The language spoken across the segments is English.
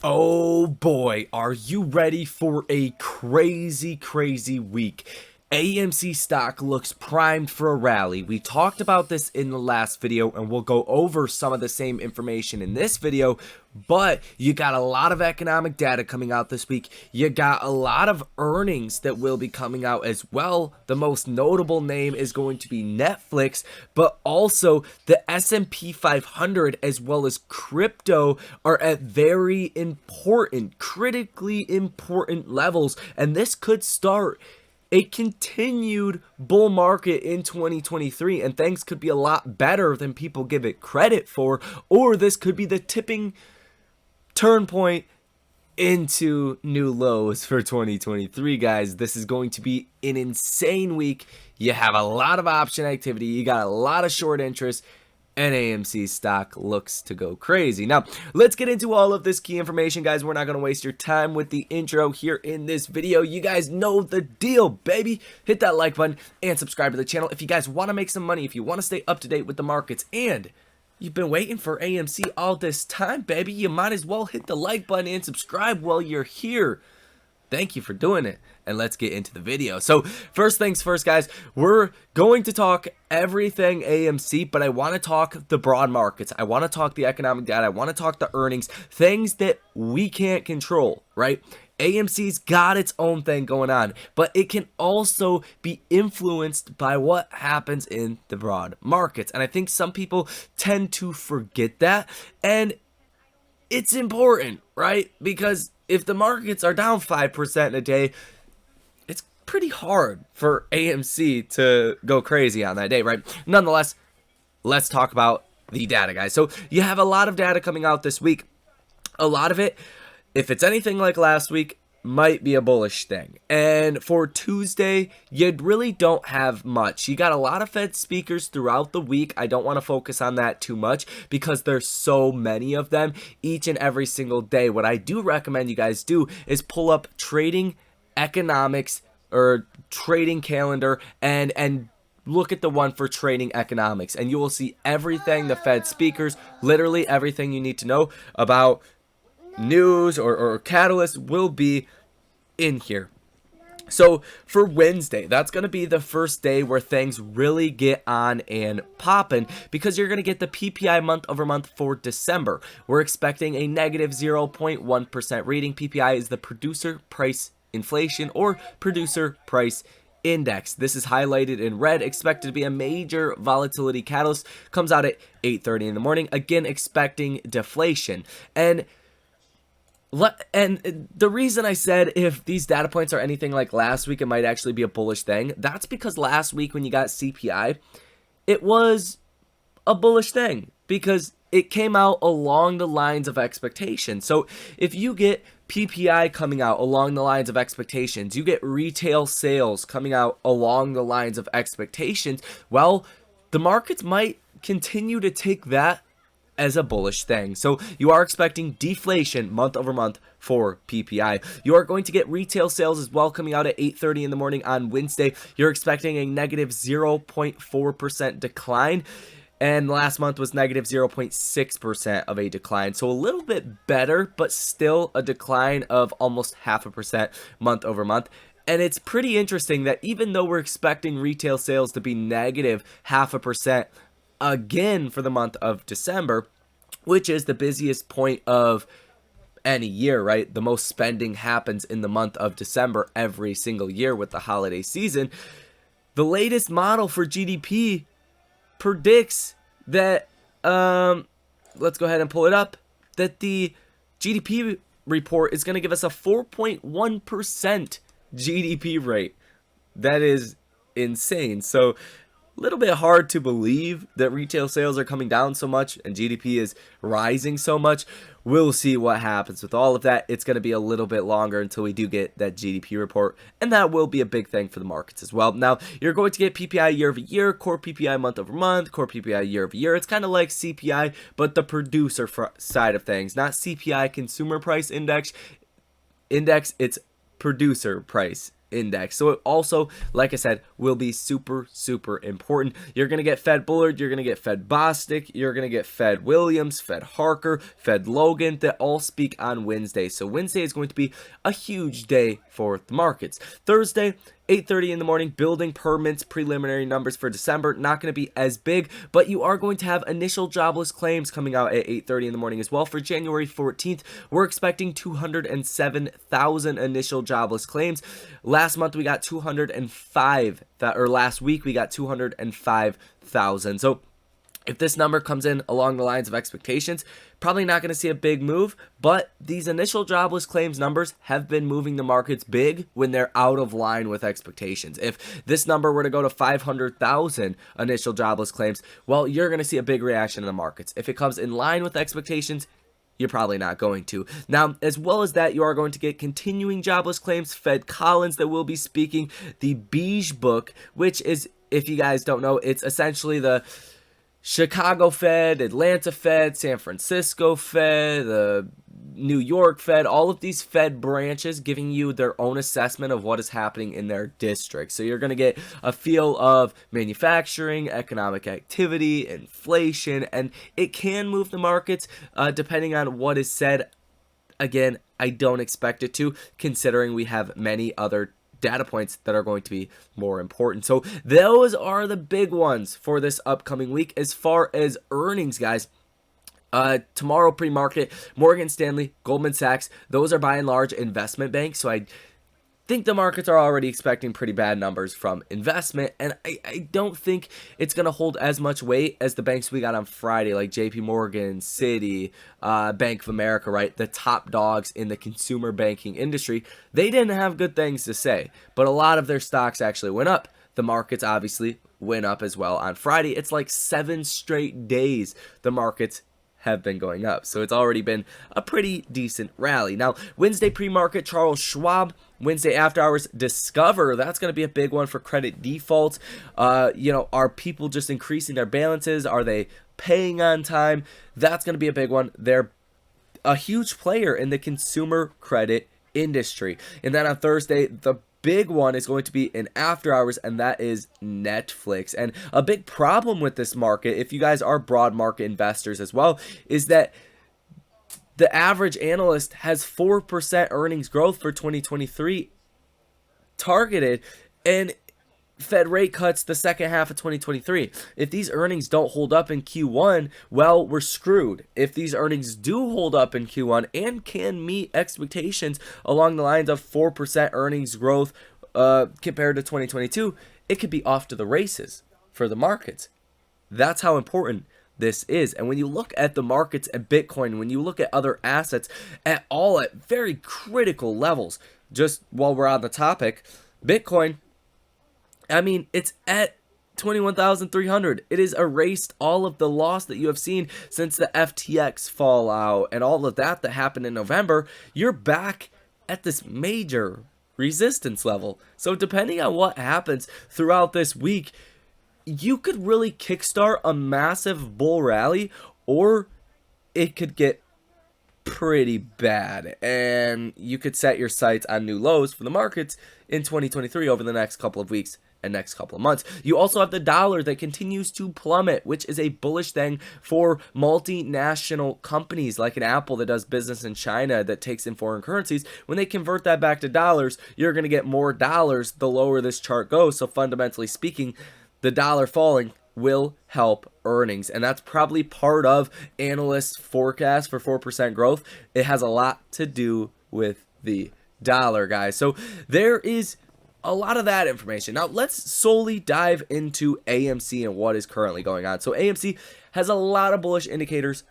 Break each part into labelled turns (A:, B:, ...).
A: Oh boy, are you ready for a crazy week? AMC stock looks primed for a rally. We talked about this in the last video and we'll go over some of the same information in this video, but you got a lot of economic data coming out this week. You got a lot of earnings that will be coming out as well. The most notable name is going to be Netflix, but also the S&P 500 as well as crypto are at very important, critically important levels, and this could start a continued bull market in 2023, and things could be a lot better than people give it credit for, or this could be the tipping turn point into new lows for 2023, guys. This is going to be an insane week. You have a lot of option activity, you got a lot of short interest, and AMC stock looks to go crazy. Now, let's get into all of this key information, guys. We're not going to waste your time with the intro here in this video. You guys know the deal, baby. Hit that like button and subscribe to the channel if you guys want to make some money, if you want to stay up to date with the markets, and you've been waiting for AMC all this time, baby. You might as well hit the like button and subscribe while you're here. Thank you for doing it, and let's get into the video. So first things first, guys, we're going to talk everything AMC, but I want to talk the broad markets. I want to talk the economic data. I want to talk the earnings, things that we can't control, right? AMC's got its own thing going on, but it can also be influenced by what happens in the broad markets. And I think some people tend to forget that, and it's important, right? Because if the markets are down 5% in a day, it's pretty hard for AMC to go crazy on that day, right? Nonetheless, let's talk about the data, guys. So you have a lot of data coming out this week. A lot of it, if it's anything like last week, might be a bullish thing. And for Tuesday, you really don't have much. You got a lot of Fed speakers throughout the week. I don't want to focus on that too much because there's so many of them each and every single day. What I do recommend you guys do is pull up trading economics or trading calendar and look at the one for trading economics, and you will see everything the Fed speakers, literally everything you need to know about news or catalyst will be in here. So for Wednesday, that's going to be the first day where things really get on and popping, because you're going to get the PPI month over month for December. We're expecting a negative 0.1% reading. PPI is the producer price inflation or producer price index. This is highlighted in red, expected to be a major volatility catalyst. Comes out at 8:30 in the morning, again expecting deflation. And the reason I said if these data points are anything like last week, it might actually be a bullish thing. That's because last week when you got CPI, it was a bullish thing because it came out along the lines of expectations. So if you get PPI coming out along the lines of expectations, you get retail sales coming out along the lines of expectations, well, the markets might continue to take that as a bullish thing. So you are expecting deflation month over month for PPI. You are going to get retail sales as well coming out at 8:30 in the morning on Wednesday. You're expecting a negative 0.4% decline, and last month was negative 0.6% of a decline. So a little bit better, but still a decline of almost 0.5% month over month. And it's pretty interesting that even though we're expecting retail sales to be negative 0.5% again for the month of December, which is the busiest point of any year, right? The most spending happens in the month of December every single year with the holiday season. The latest model for GDP predicts that, let's go ahead and pull it up, that the GDP report is going to give us a 4.1% GDP rate. That is insane. So little bit hard to believe that retail sales are coming down so much and GDP is rising so much. We'll see what happens with all of that. It's going to be a little bit longer until we do get that GDP report, and that will be a big thing for the markets as well. Now, you're going to get PPI year over year, core PPI month over month, core PPI year over year. It's kind of like CPI, but the producer side of things, not CPI consumer price index, it's producer price index. So it also, like I said, will be super important. You're going to get Fed Bullard, you're going to get Fed Bostic, you're going to get Fed Williams, Fed Harker, Fed Logan, that all speak on Wednesday. So Wednesday is going to be a huge day for the markets. Thursday, 8:30 in the morning, building permits, preliminary numbers for December, not going to be as big, but you are going to have initial jobless claims coming out at 8:30 in the morning as well. For January 14th, we're expecting 207,000 initial jobless claims. Last month we got 205, or last week we got 205,000. So if this number comes in along the lines of expectations, probably not going to see a big move, but these initial jobless claims numbers have been moving the markets big when they're out of line with expectations. If this number were to go to 500,000 initial jobless claims, well, you're going to see a big reaction in the markets. If it comes in line with expectations, you're probably not going to. Now, as well as that, you are going to get continuing jobless claims, Fed Collins that will be speaking, the Beige Book, which is, if you guys don't know, it's essentially the Chicago Fed, Atlanta Fed, San Francisco Fed, the New York Fed, all of these Fed branches giving you their own assessment of what is happening in their district. So you're going to get a feel of manufacturing, economic activity, inflation, and it can move the markets depending on what is said. Again, I don't expect it to, considering we have many other data points that are going to be more important. So those are the big ones for this upcoming week. As far as earnings, guys, tomorrow pre-market, Morgan Stanley, Goldman Sachs, those are by and large investment banks. So I think the markets are already expecting pretty bad numbers from investment, and I don't think it's going to hold as much weight as the banks we got on Friday, like JP Morgan, Citi, Bank of America, right? The top dogs in the consumer banking industry. They didn't have good things to say, but a lot of their stocks actually went up. The markets obviously went up as well on Friday. It's like 7 straight days the markets have been going up. So it's already been a pretty decent rally. Now, Wednesday pre-market, Charles Schwab. Wednesday after hours, Discover. That's going to be a big one for credit defaults. Are people just increasing their balances? Are they paying on time? That's going to be a big one. They're a huge player in the consumer credit industry. And then on Thursday, the big one is going to be in after hours, and that is Netflix. And a big problem with this market, if you guys are broad market investors as well, is that the average analyst has 4% earnings growth for 2023 targeted, and Fed rate cuts the second half of 2023. If these earnings don't hold up in Q1, well, we're screwed. If these earnings do hold up in Q1 and can meet expectations along the lines of 4% earnings growth compared to 2022, it could be off to the races for the markets. That's how important this is. And when you look at the markets at Bitcoin, when you look at other assets at very critical levels, just while we're on the topic, Bitcoin, I mean, it's at 21,300. It has erased all of the loss that you have seen since the FTX fallout and all of that happened in November. You're back at this major resistance level. So depending on what happens throughout this week, you could really kickstart a massive bull rally, or it could get pretty bad, and you could set your sights on new lows for the markets in 2023 over the next couple of weeks and next couple of months. You also have the dollar that continues to plummet, which is a bullish thing for multinational companies like an Apple that does business in China that takes in foreign currencies. When they convert that back to dollars, you're going to get more dollars the lower this chart goes. So fundamentally speaking, the dollar falling will help earnings, and that's probably part of analysts' forecast for 4% growth. It has a lot to do with the dollar, guys. So there is a lot of that information. Now let's solely dive into AMC and what is currently going on. So AMC has a lot of bullish indicators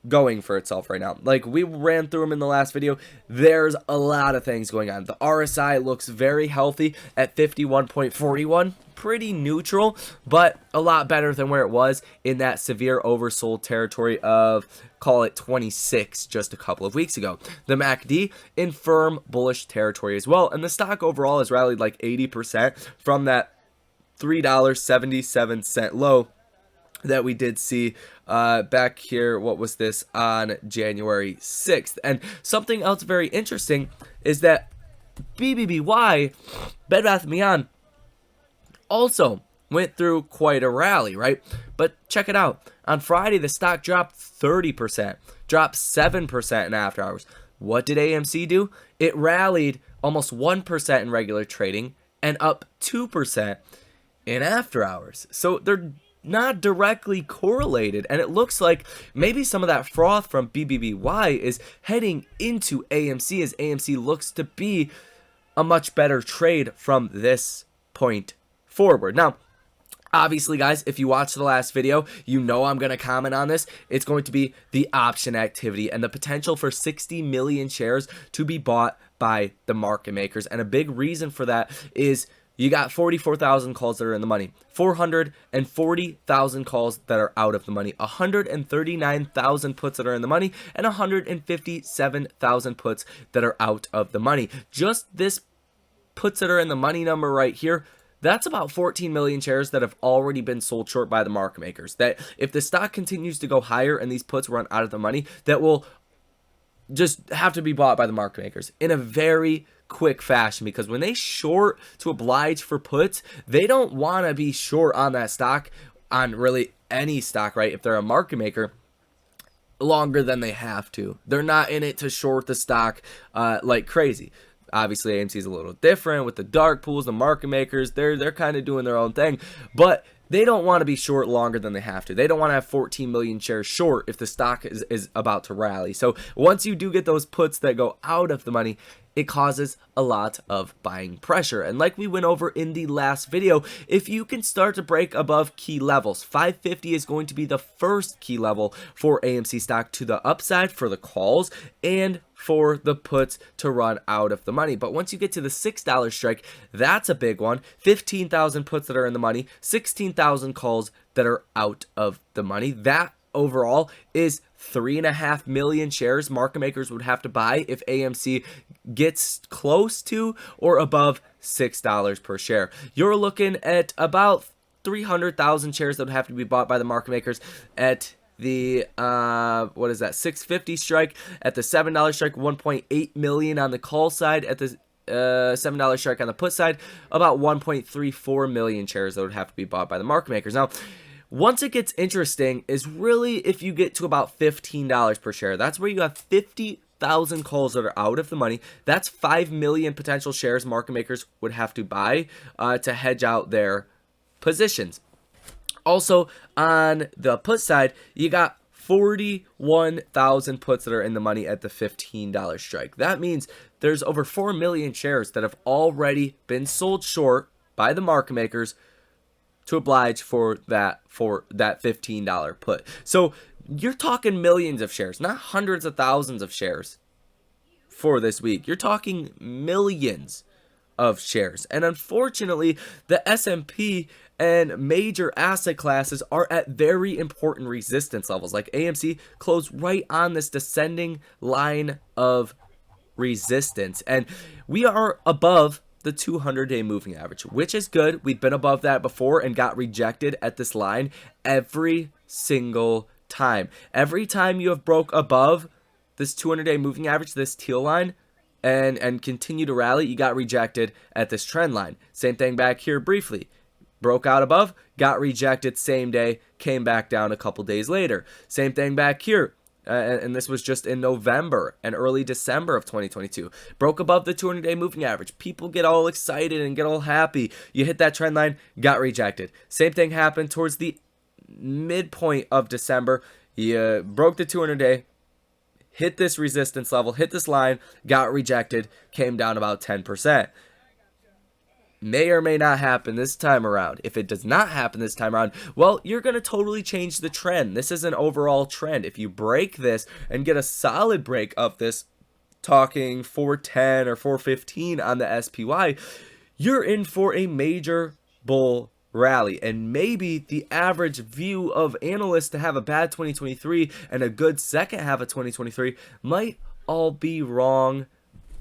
A: going for itself right now. Like we ran through them in the last video, there's a lot of things going on. The RSI looks very healthy at 51.41, pretty neutral, but a lot better than where it was in that severe oversold territory of, call it 26 just a couple of weeks ago. The MACD in firm bullish territory as well, and the stock overall has rallied like 80% from that $3.77 low that we did see back here. What was this, on January 6th? And something else very interesting is that BBBY, Bed Bath & Beyond, also went through quite a rally, right? But check it out. On Friday, the stock dropped 30%, dropped 7% in after hours. What did AMC do? It rallied almost 1% in regular trading and up 2% in after hours. So they're not directly correlated, and it looks like maybe some of that froth from BBBY is heading into AMC as AMC looks to be a much better trade from this point forward. Now, obviously, guys, if you watched the last video, you know I'm going to comment on this. It's going to be the option activity and the potential for 60 million shares to be bought by the market makers. And a big reason for that is you got 44,000 calls that are in the money, 440,000 calls that are out of the money, 139,000 puts that are in the money, and 157,000 puts that are out of the money. Just this puts that are in the money number right here, that's about 14 million shares that have already been sold short by the market makers. That if the stock continues to go higher and these puts run out of the money, that will just have to be bought by the market makers in a very quick fashion, because when they short to oblige for puts, they don't want to be short on that stock, on really any stock, right? If they're a market maker, longer than they have to. They're not in it to short the stock like crazy. Obviously, AMC is a little different with the dark pools, the market makers. They're kind of doing their own thing, but they don't want to be short longer than they have to. They don't want to have 14 million shares short if the stock is about to rally. So once you do get those puts that go out of the money, it causes a lot of buying pressure. And like we went over in the last video, if you can start to break above key levels, 550 is going to be the first key level for AMC stock to the upside for the calls and for the puts to run out of the money. But once you get to the $6 strike, that's a big one. 15,000 puts that are in the money, 16,000 calls that are out of the money. That overall is 3.5 million shares market makers would have to buy if AMC gets close to or above $6 per share. You're looking at about 300,000 shares that would have to be bought by the market makers at the what is that, 650 strike. At the $7 strike, 1.8 million on the call side. At the $7 strike on the put side, about 1.34 million shares that would have to be bought by the market makers. Now, once it gets interesting is really if you get to about $15 per share. That's where you have 50,000 calls that are out of the money. That's 5 million potential shares market makers would have to buy to hedge out their positions. Also, on the put side, you got 41,000 puts that are in the money at the $15 strike. That means there's over 4 million shares that have already been sold short by the market makers to oblige for that $15 put. So you're talking millions of shares, not hundreds of thousands of shares for this week. You're talking millions of shares. And unfortunately, the S&P and major asset classes are at very important resistance levels. Like AMC closed right on this descending line of resistance, and we are above the 200-day moving average, which is good. We've been above that before and got rejected at this line every single time. Every time you have broke above this 200-day moving average, this teal line, and continue to rally, you got rejected at this trend line. Same thing back here briefly. Broke out above, got rejected same day, came back down a couple days later. Same thing back here. And this was just in November and early December of 2022. Broke above the 200-day moving average. People get all excited and get all happy. You hit that trend line, got rejected. Same thing happened towards the midpoint of December. You broke the 200-day, hit this resistance level, hit this line, got rejected, came down about 10%. May or may not happen this time around. If it does not happen this time around, well, you're going to totally change the trend. This is an overall trend. If you break this and get a solid break of this, talking 410 or 415 on the SPY, you're in for a major bull rally. And maybe the average view of analysts to have a bad 2023 and a good second half of 2023 might all be wrong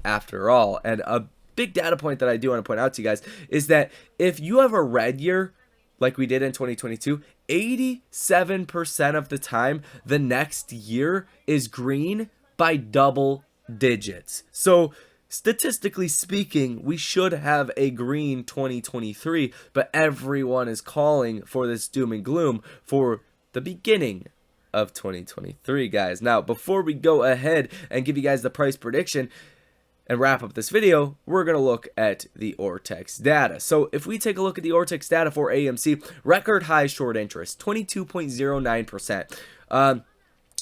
A: after all. And a big data point that I do want to point out to you guys is that if you have a red year like we did in 2022, 87% of the time the next year is green by double digits. So statistically speaking, we should have a green 2023, but everyone is calling for this doom and gloom for the beginning of 2023, guys. Now, before we go ahead and give you guys the price prediction and wrap up this video, we're going to look at the Ortex data. So if we take a look at the Ortex data for AMC, record high short interest, 22.09%.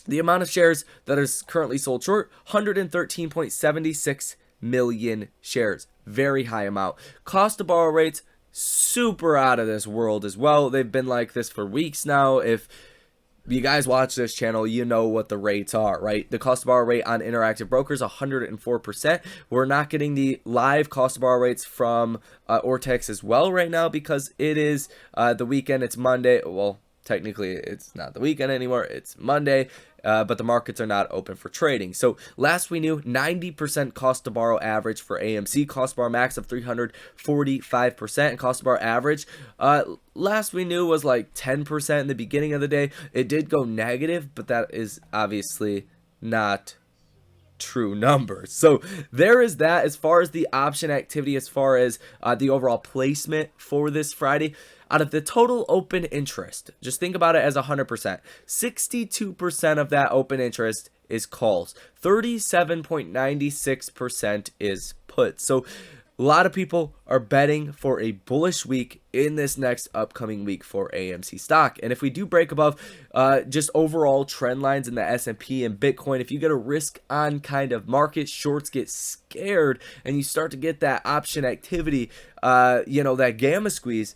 A: The amount of shares that is currently sold short, 113.76 million shares. Very high amount. Cost to borrow rates, super out of this world as well. They've been like this for weeks now. If you guys watch this channel, you know what the rates are, right? The cost to borrow rate on Interactive Brokers, 104%. We're not getting the live cost to borrow rates from Ortex as well right now because it is the weekend. It's Monday. Well, technically, it's not the weekend anymore. It's Monday, but the markets are not open for trading. So last we knew, 90% cost to borrow average for AMC. Cost to borrow max of 345%. And cost to borrow average, last we knew was like 10% in the beginning of the day. It did go negative, but that is obviously not true numbers. So there is that. As far as the option activity, as far as the overall placement for this Friday, out of the total open interest, just think about it as 100%. 62% of that open interest is calls. 37.96% is puts. So a lot of people are betting for a bullish week in this next upcoming week for AMC stock. And if we do break above just overall trend lines in the S&P and Bitcoin, if you get a risk on kind of market, shorts get scared and you start to get that option activity, that gamma squeeze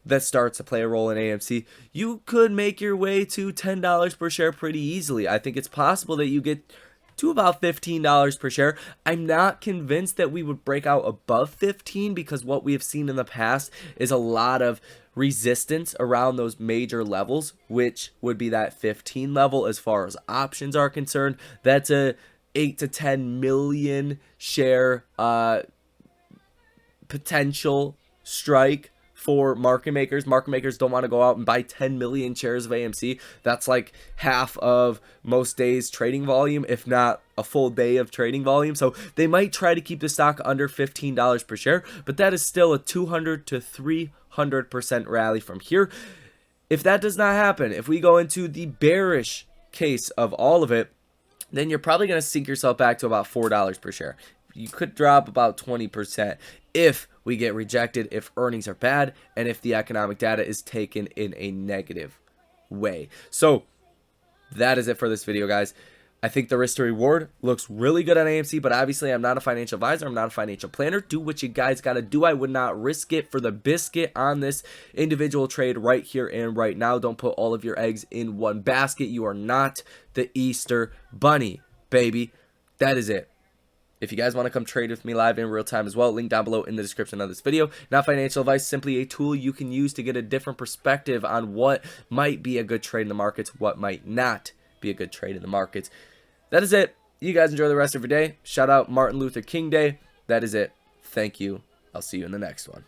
A: that starts to play a role in AMC, you could make your way to $10 per share pretty easily. I think it's possible that you get to about $15 per share. I'm not convinced that we would break out above 15 because what we have seen in the past is a lot of resistance around those major levels, which would be that 15 level as far as options are concerned. That's a 8 to 10 million share potential strike for market makers. Market makers don't want to go out and buy 10 million shares of AMC. That's like half of most days trading volume, if not a full day of trading volume. So they might try to keep the stock under $15 per share, but that is still a 200 to 300% rally from here. If that does not happen, if we go into the bearish case of all of it, then you're probably going to sink yourself back to about $4 per share. You could drop about 20% if we get rejected, if earnings are bad, and if the economic data is taken in a negative way. So that is it for this video, guys. I think the risk to reward looks really good on AMC, but obviously I'm not a financial advisor. I'm not a financial planner. Do what you guys got to do. I would not risk it for the biscuit on this individual trade right here and right now. Don't put all of your eggs in one basket. You are not the Easter Bunny, baby. That is it. If you guys want to come trade with me live in real time as well, link down below in the description of this video. Not financial advice, simply a tool you can use to get a different perspective on what might be a good trade in the markets, what might not be a good trade in the markets. That is it. You guys enjoy the rest of your day. Shout out Martin Luther King Day. That is it. Thank you. I'll see you in the next one.